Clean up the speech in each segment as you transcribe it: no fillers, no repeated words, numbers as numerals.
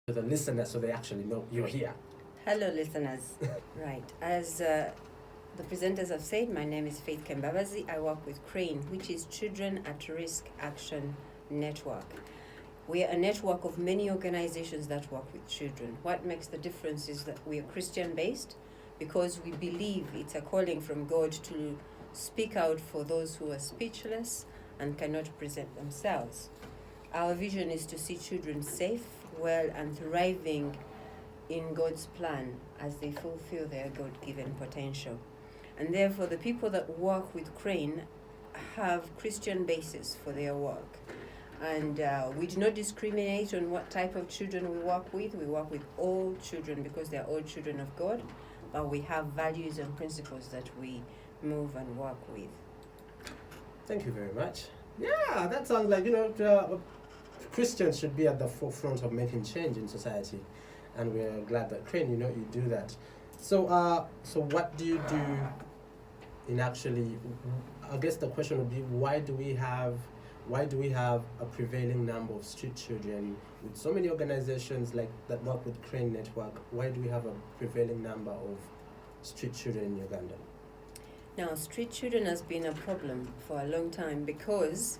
to the listeners so they actually know you're here. Hello, listeners. Right. As the presenters have said, my name is Faith Kembabazi. I work with CRANE, which is Children at Risk Action Network. We are a network of many organizations that work with children. What makes the difference is that we are Christian-based because we believe it's a calling from God to speak out for those who are speechless and cannot present themselves. Our vision is to see children safe, well, and thriving in God's plan as they fulfill their God-given potential. And therefore, the people that work with CRANE have Christian basis for their work. And we do not discriminate on what type of children we work with. We work with all children because they are all children of God, but we have values and principles that we move and work with. Thank you very much. Yeah, that sounds like, Christians should be at the forefront of making change in society. And we're glad that CRANE, you do that. So, so what do you do in actually, I guess the question would be, why do we have a prevailing number of street children with so many organizations like that work with CRANE Network? Why do we have a prevailing number of street children in Uganda? Now, street children has been a problem for a long time because,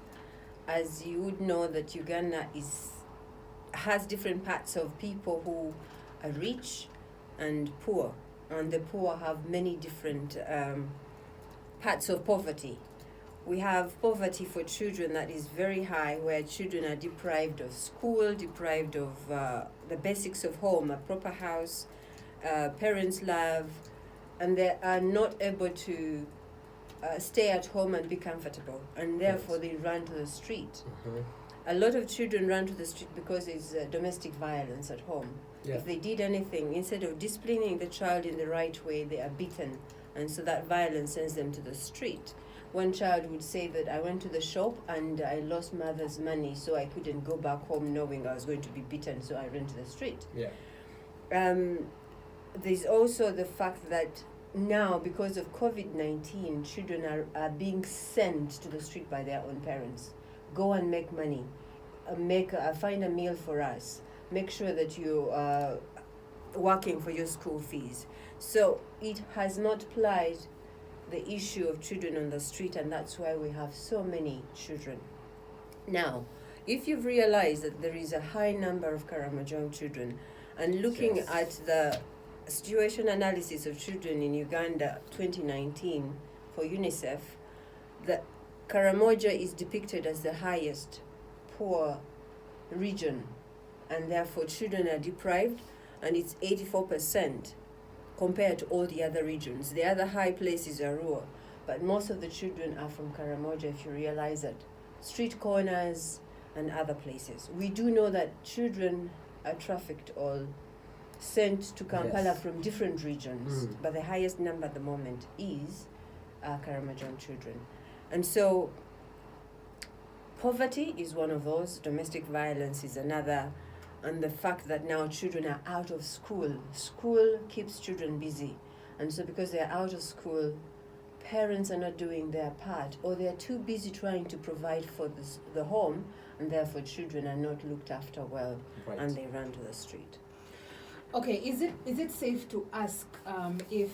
as you would know, that Uganda has different parts of people who are rich and poor, and the poor have many different parts of poverty. We have poverty for children that is very high, where children are deprived of school, deprived of the basics of home, a proper house, parents' love, and they are not able to stay at home and be comfortable, and therefore they run to the street. Mm-hmm. A lot of children run to the street because there's domestic violence at home. Yeah. If they did anything, instead of disciplining the child in the right way, they are beaten, and so that violence sends them to the street. One child would say that I went to the shop and I lost mother's money, so I couldn't go back home knowing I was going to be beaten, so I ran to the street. Yeah. There's also the fact that now, because of COVID-19, children are being sent to the street by their own parents. Go and make money, find a meal for us, make sure that you are working for your school fees. So it has multiplied the issue of children on the street, and that's why we have so many children. Now, if you've realized that there is a high number of Karamojong children, and looking Yes. at the situation analysis of children in Uganda 2019 for UNICEF, the Karamoja is depicted as the highest poor region, and therefore children are deprived, and it's 84% compared to all the other regions. The other high places are rural, but most of the children are from Karamoja, if you realize that. Street corners and other places. We do know that children are trafficked or sent to Kampala Yes. from different regions, but the highest number at the moment is Karamojong children. And so poverty is one of those, domestic violence is another, and the fact that now children are out of school. School keeps children busy. And so because they're out of school, parents are not doing their part, or they're too busy trying to provide for the home, and therefore children are not looked after well, Right. and they run to the street. Okay, is it safe to ask if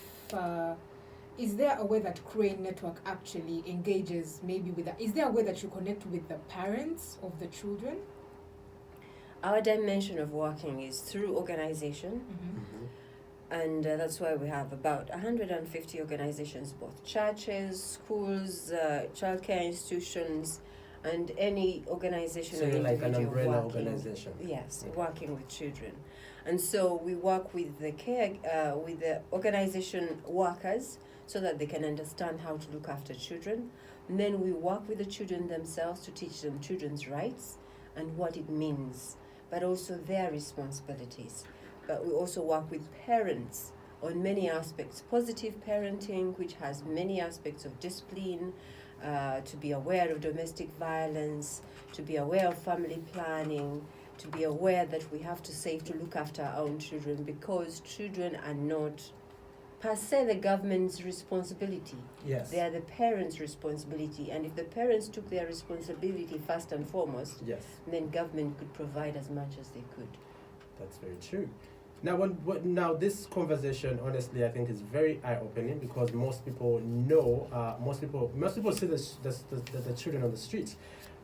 is there a way that CRANE Network actually engages maybe with is there a way that you connect with the parents of the children? Our dimension of working is through organization, and that's why we have about 150 organizations, both churches, schools, childcare institutions, and any organization So or you're like an individual umbrella working, organization. yes, Okay. working with children. And so we work with with the organization workers so that they can understand how to look after children. And then we work with the children themselves to teach them children's rights and what it means, but also their responsibilities. But we also work with parents on many aspects. Positive parenting, which has many aspects of discipline, to be aware of domestic violence, to be aware of family planning, to be aware that we have to save to look after our own children, because children are not per se the government's responsibility. Yes. They are the parents' responsibility, and if the parents took their responsibility first and foremost, Yes. then government could provide as much as they could. That's very true. Now, now this conversation, honestly, I think is very eye-opening because most people know, most people see the children on the streets,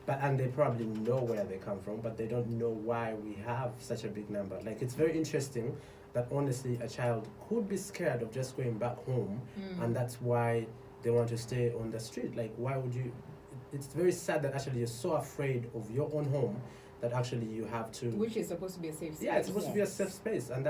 and they probably know where they come from, but they don't know why we have such a big number. Like, it's very interesting that honestly, a child could be scared of just going back home, and that's why they want to stay on the street. Like, why would you? It's very sad that actually you're so afraid of your own home that actually you have to. Which is supposed to be a safe space. Yeah, it's supposed to be a safe space, and